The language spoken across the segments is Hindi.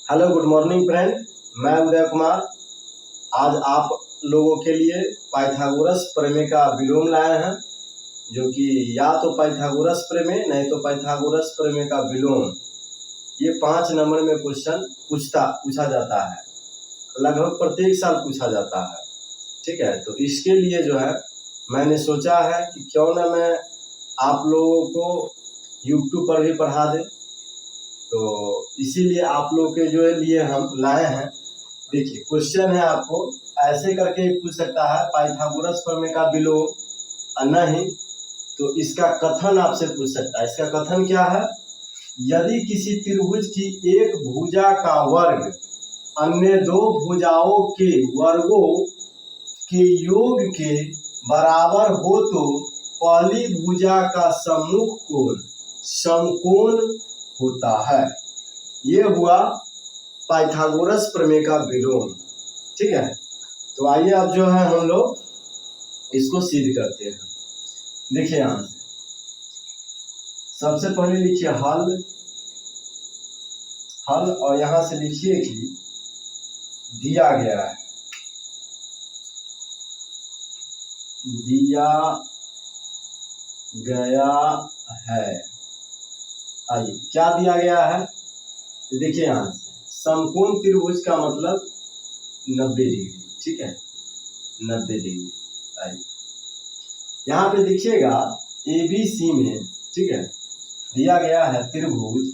हेलो गुड मॉर्निंग फ्रेंड, मैं उदय कुमार। आज आप लोगों के लिए पाइथागोरस प्रमेय का विलोम लाए हैं, जो कि या तो पाइथागोरस प्रमेय नहीं तो पाइथागोरस प्रमेय का विलोम। ये 5 नंबर में क्वेश्चन पूछा जाता है, लगभग प्रत्येक साल पूछा जाता है। ठीक है, तो इसके लिए जो है मैंने सोचा है कि क्यों ना मैं आप लोगों को यूट्यूब पर भी पढ़ा दें। तो इसीलिए आप लोग के जो है लिए हम लाए हैं। देखिए क्वेश्चन है, आपको ऐसे करके पूछ सकता है पाइथागोरस प्रमेय का विलोम, नहीं तो इसका कथन आपसे पूछ सकता है। इसका कथन क्या है? यदि किसी त्रिभुज की एक भुजा का वर्ग अन्य 2 भुजाओं के वर्गों के योग के बराबर हो तो पहली भुजा का सम्मुख कोण समकोण होता है। ये हुआ पाइथागोरस प्रमेय का विलोम। ठीक है, तो आइए अब जो है हम लोग इसको सिद्ध करते हैं। देखिए यहाँ से सबसे पहले लिखिए हल और यहाँ से लिखिए कि दिया गया है, आइए क्या दिया गया है। तो देखिए यहाँ से समकोण त्रिभुज का मतलब 90 डिग्री। ठीक है, 90 डिग्री। आइए यहाँ पे देखिएगा ABC में, ठीक है, दिया गया है त्रिभुज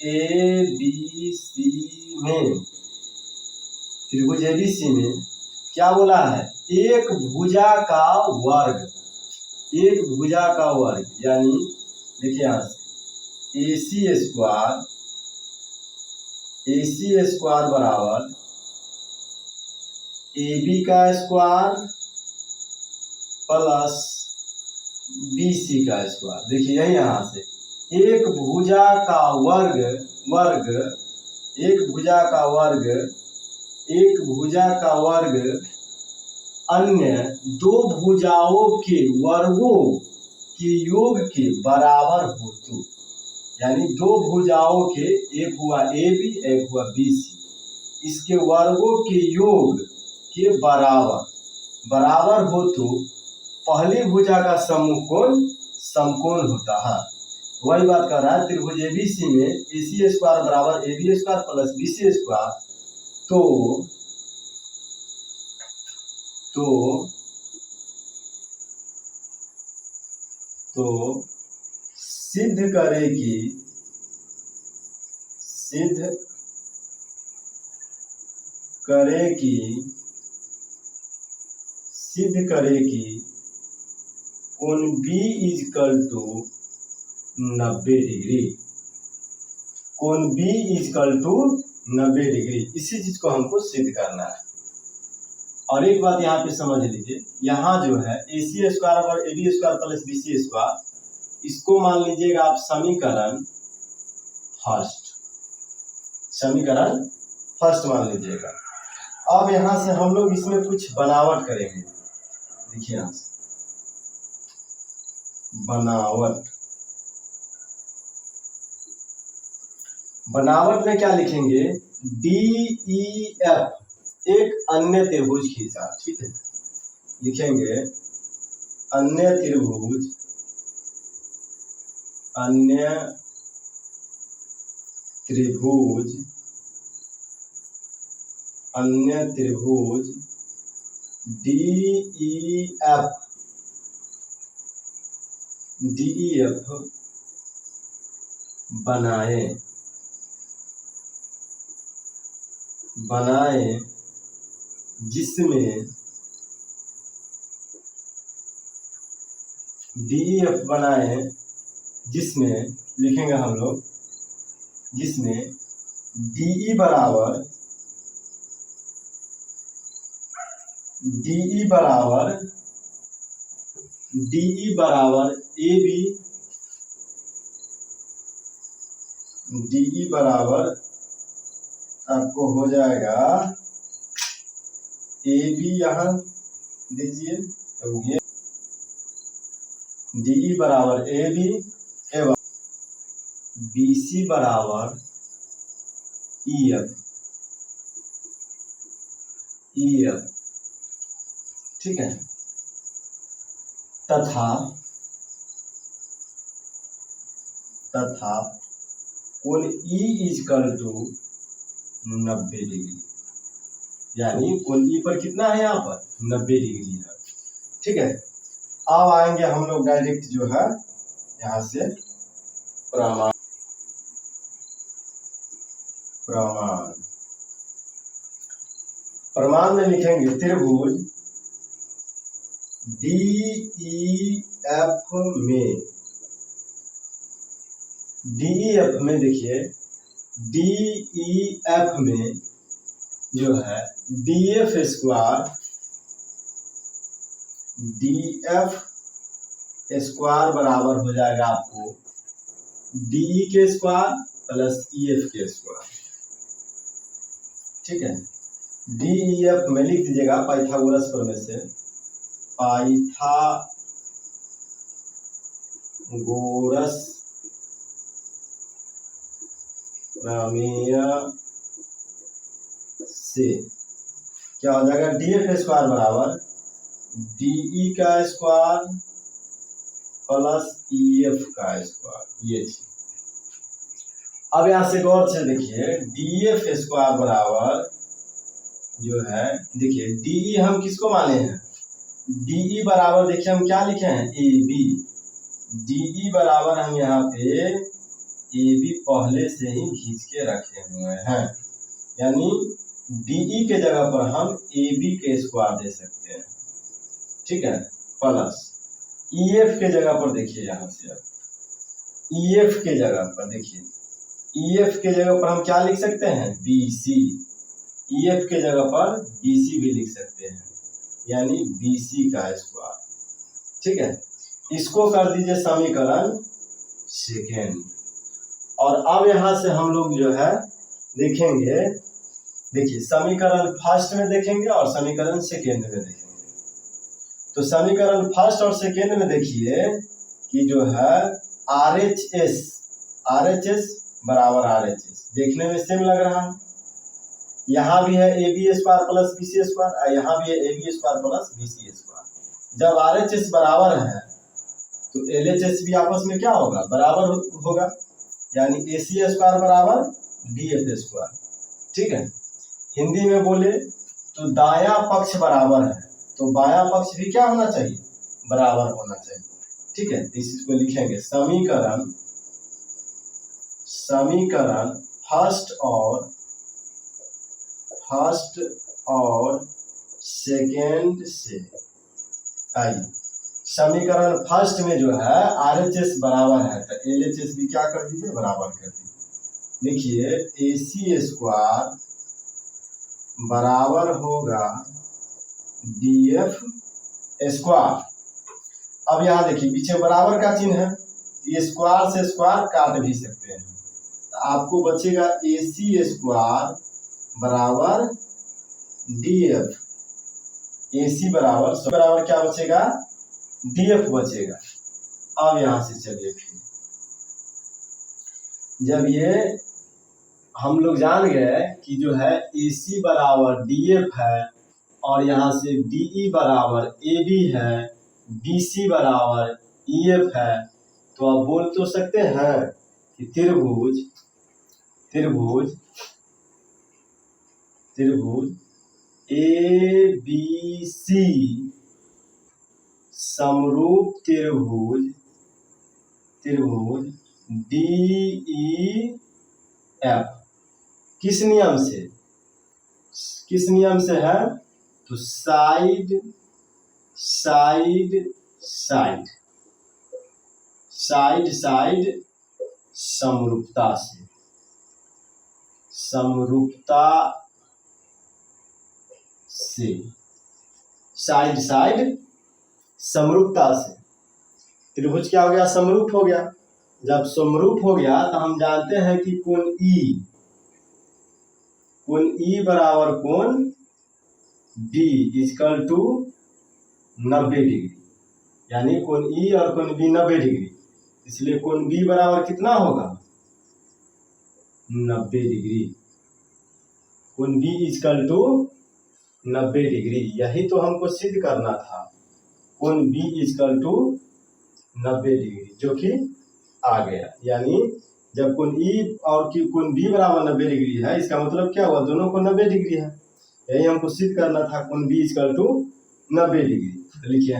ABC में, त्रिभुज ABC में क्या बोला है? एक भुजा का वर्ग, यानी देखिए यहाँ से AC स्क्वायर बराबर AB का स्क्वायर प्लस BC का स्क्वायर। देखिए यही यहाँ से एक भुजा का वर्ग अन्य 2 भुजाओं के वर्गों के योग के बराबर हो तो, यानी 2 भुजाओं के, एक हुआ AB एक हुआ BC, इसके वर्गों के योग के बराबर हो तो पहली भुजा का समकोण होता है। वही बात कर रहा है, त्रिभुज ABC में AC स्क्वायर बराबर AB square plus BC square. तो सिद्ध करे कि कोण B इजकल टू 90 डिग्री, कोण B इजकल टू 90 डिग्री। इसी चीज को हमको सिद्ध करना है। और एक बात यहाँ पे समझ लीजिए, यहाँ जो है AC स्क्वायर और AB square plus BC square, इसको मान लीजिएगा आप समीकरण फर्स्ट मान लीजिएगा। अब यहाँ से हम लोग इसमें कुछ बनावट करेंगे। देखिए यहाँ से बनावट में क्या लिखेंगे? DEF एक अन्य त्रिभुज खींचा। ठीक है, लिखेंगे अन्य त्रिभुज DEF बनाए जिसमें DEF लिखेंगे हम लोग, जिसमें DE बराबर AB, आपको हो जाएगा AB, यहाँ दीजिए तो ये DE बराबर AB एवं BC बराबर EF, ठीक है, तथा कोण E इजकल टू 90 डिग्री, यानी कोण E पर कितना है यहाँ पर 90 डिग्री है, ठीक है। अब आएंगे हम लोग डायरेक्ट जो है यहाँ से प्रमाण में लिखेंगे त्रिभुज DEF में देखिए DEF में जो है DF स्क्वायर बराबर हो जाएगा आपको DE के स्क्वायर प्लस EF के स्क्वायर, ठीक है। DEF में लिख दीजिएगा पाइथागोरस प्रमेय से, पाइथागोरस प्रमेय से क्या हो जाएगा, DF स्क्वायर बराबर DE का स्क्वायर प्लस EF का स्क्वायर, ये चीज। अब यहां से गौर से देखिए DF स्क्वायर बराबर जो है, देखिए DE हम किसको माने हैं, DE बराबर देखिए हम क्या लिखे हैं AB, DE बराबर हम यहाँ पे AB पहले से ही खींच के रखे हुए हैं, यानी DE के जगह पर हम AB के स्क्वायर दे सकते हैं, ठीक है, प्लस EF के जगह पर देखिए, यहाँ से अब EF के जगह पर देखिए, EF के जगह पर हम क्या लिख सकते हैं BC, EF के जगह पर BC भी लिख सकते हैं, यानी BC का स्क्वायर, ठीक है। इसको कर दीजिए समीकरण सेकेंड। और अब यहाँ से हम लोग जो है देखेंगे, देखिए समीकरण फर्स्ट में देखेंगे और समीकरण सेकेंड में देखेंगे। तो समीकरण फर्स्ट और सेकेंड में देखिए कि जो है RHS बराबर RHS देखने में सेम लग रहा है, यहाँ भी है AB square plus BC square, यहाँ भी है AB square plus BC square. जब RHS बराबर है तो LHS भी आपस में क्या होगा, बराबर होगा, यानी AC स्क्वायर बराबर DF स्क्वायर, ठीक है। हिंदी में बोले तो दायां पक्ष बराबर है तो बायां पक्ष भी क्या होना चाहिए, बराबर होना चाहिए, ठीक है। इसको लिखेंगे समीकरण फर्स्ट और सेकेंड से। आइए समीकरण फर्स्ट में जो है RHS बराबर है तो LHS भी क्या कर दीजिए, बराबर कर दीजिए। देखिए AC स्क्वायर बराबर होगा DF स्क्वायर। अब यहाँ देखिए पीछे बराबर का चिन्ह है, ये स्क्वायर से स्क्वायर काट भी सकते हैं, तो आपको बचेगा AC स्क्वायर बराबर DF, AC बराबर क्या बचेगा, DF बचेगा। अब यहाँ से चलिए फिर, जब ये हम लोग जान गए कि जो है AC बराबर DF है और यहाँ से DE बराबर AB है, BC बराबर EF है, तो आप बोल तो सकते हैं कि त्रिभुज ABC समरूप त्रिभुज DEF किस नियम से है, तो साइड समरूपता से त्रिभुज क्या हो गया, समरूप हो गया। जब समरूप हो गया तो हम जानते हैं कि कोण E बराबर कोण B इक्वल टू 90 डिग्री, यानी कोण E और कोण B 90 डिग्री, इसलिए कोण B बराबर कितना होगा 90 डिग्री, कोण बी इजकल टू 90 डिग्री, यही तो हमको सिद्ध करना था। कोण बी इजकल टू 90 डिग्री, जो कि आ गया। यानी जब कोण ई और कोण बी बराबर 90 डिग्री है, इसका मतलब क्या हुआ, दोनों को 90 डिग्री है। यही हमको सिद्ध करना था, कोण बी इजकल टू 90 डिग्री। तो लिखिए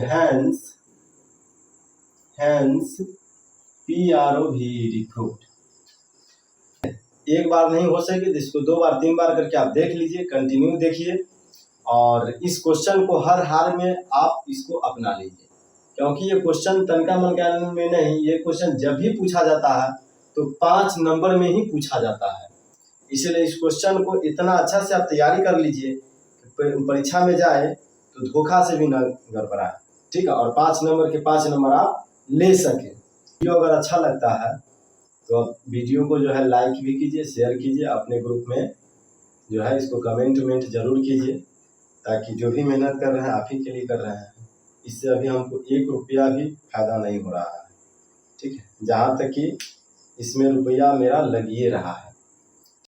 हैंस PROV प्रूव्ड। एक बार नहीं हो सके तो इसको 2 बार 3 बार करके आप देख लीजिए, कंटिन्यू देखिए, और इस क्वेश्चन को हर हाल में आप इसको अपना लीजिए, क्योंकि ये क्वेश्चन तनका मनका में नहीं, ये क्वेश्चन जब भी पूछा जाता है तो 5 नंबर में ही पूछा जाता है। इसलिए इस क्वेश्चन को इतना अच्छा से आप तैयारी कर लीजिए, परीक्षा में जाए तो धोखा से भी न गड़बड़ाए, ठीक है, और 5 नंबर के 5 नंबर आप ले सकें। वीडियो अगर अच्छा लगता है तो आप वीडियो को जो है लाइक भी कीजिए, शेयर कीजिए, अपने ग्रुप में जो है इसको कमेंट जरूर कीजिए, ताकि जो भी मेहनत कर रहे हैं आप ही के लिए कर रहे हैं। इससे अभी हमको 1 रुपया भी फायदा नहीं हो रहा है, ठीक है, जहाँ तक कि इसमें रुपया मेरा लगिए रहा है।